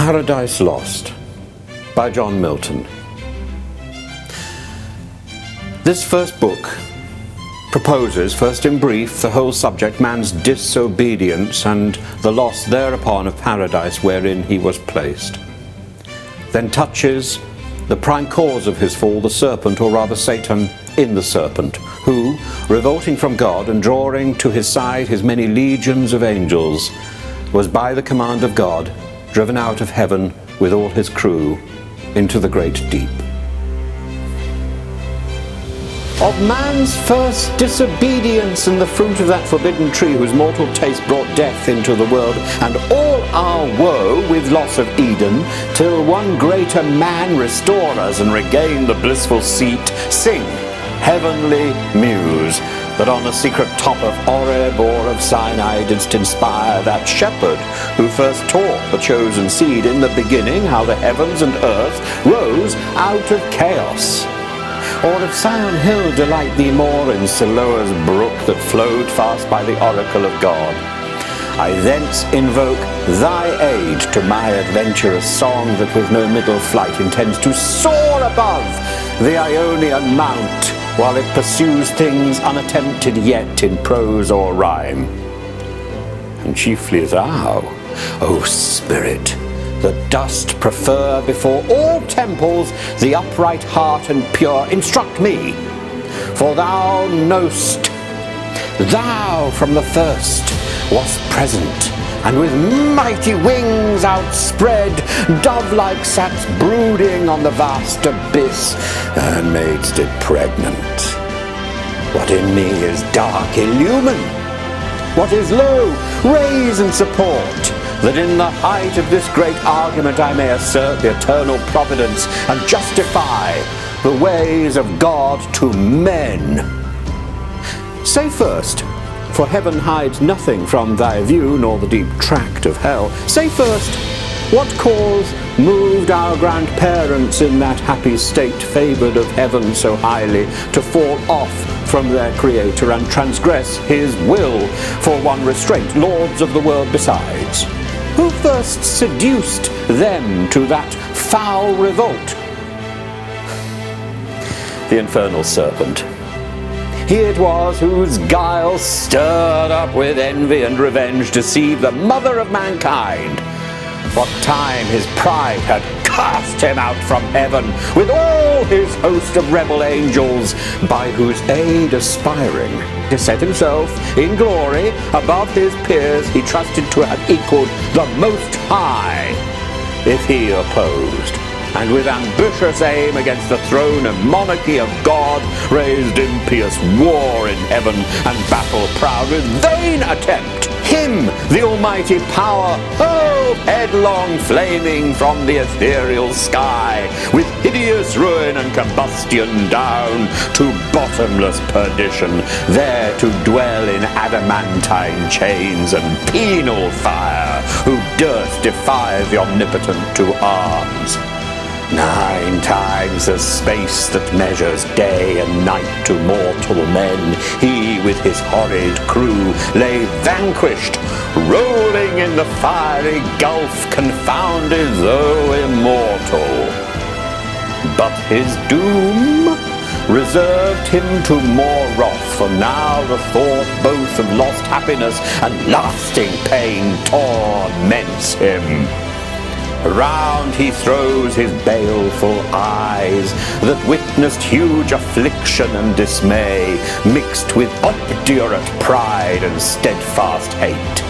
Paradise Lost by John Milton. This first book proposes, first in brief, the whole subject, man's disobedience and the loss thereupon of paradise wherein he was placed. Then touches the prime cause of his fall, the serpent, or rather Satan in the serpent, who, revolting from God and drawing to his side his many legions of angels, was by the command of God driven out of heaven with all his crew into the great deep. Of man's first disobedience and the fruit of that forbidden tree whose mortal taste brought death into the world, and all our woe with loss of Eden, till one greater man restore us and regain the blissful seat, sing, heavenly muse, that on the secret top of Oreb or of Sinai didst inspire that shepherd who first taught the chosen seed in the beginning how the heavens and earth rose out of chaos. Or if Sion Hill delight thee more in Siloa's brook that flowed fast by the oracle of God, I thence invoke thy aid to my adventurous song that with no middle flight intends to soar above the Ionian mount, while it pursues things unattempted yet in prose or rhyme. And chiefly thou, O Spirit, that dost prefer before all temples the upright heart and pure, instruct me, for thou know'st, thou from the first wast present, and with mighty wings outspread, dove-like satst brooding on the vast abyss, and madest it pregnant. What in me is dark, illumine. What is low, raise and support, that in the height of this great argument I may assert the eternal providence and justify the ways of God to men. Say first, for heaven hides nothing from thy view, nor the deep tract of hell. Say first, what cause moved our grandparents in that happy state, favoured of heaven so highly, to fall off from their Creator and transgress his will for one restraint, lords of the world besides? Who first seduced them to that foul revolt? The infernal serpent. He it was whose guile, stirred up with envy and revenge, deceived the mother of mankind. What time his pride had cast him out from heaven with all his host of rebel angels, by whose aid aspiring to set himself in glory above his peers, he trusted to have equalled the Most High if he opposed, and with ambitious aim against the throne and monarchy of God raised impious war in heaven, and battle proud with vain attempt him, the almighty power, hurled headlong flaming from the ethereal sky, with hideous ruin and combustion down to bottomless perdition, there to dwell in adamantine chains and penal fire, who durst defy the omnipotent to arms. 9 times the space that measures day and night to mortal men, he with his horrid crew lay vanquished, rolling in the fiery gulf, confounded though immortal. But his doom reserved him to more wrath, for now the thought both of lost happiness and lasting pain torments him. Around he throws his baleful eyes, that witnessed huge affliction and dismay, mixed with obdurate pride and steadfast hate.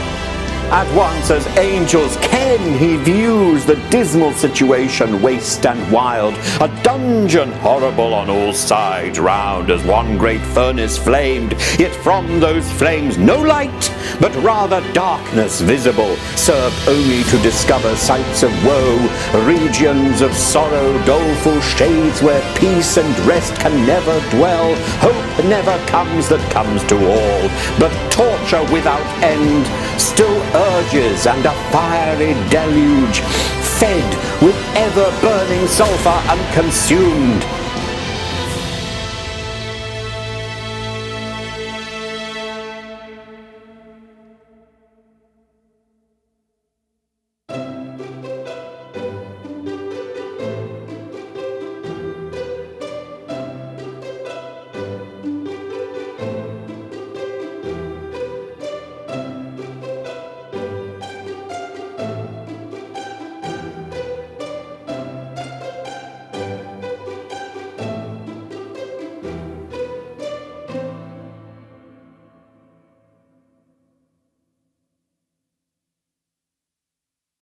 At once as angels ken he views the dismal situation, waste and wild, a dungeon horrible on all sides round, as one great furnace flamed, yet from those flames no light, but rather darkness visible, served only to discover sights of woe, regions of sorrow, doleful shades where peace and rest can never dwell, hope never comes that comes to all, but torture without end still urges, and a fiery deluge, fed with ever-burning sulphur unconsumed.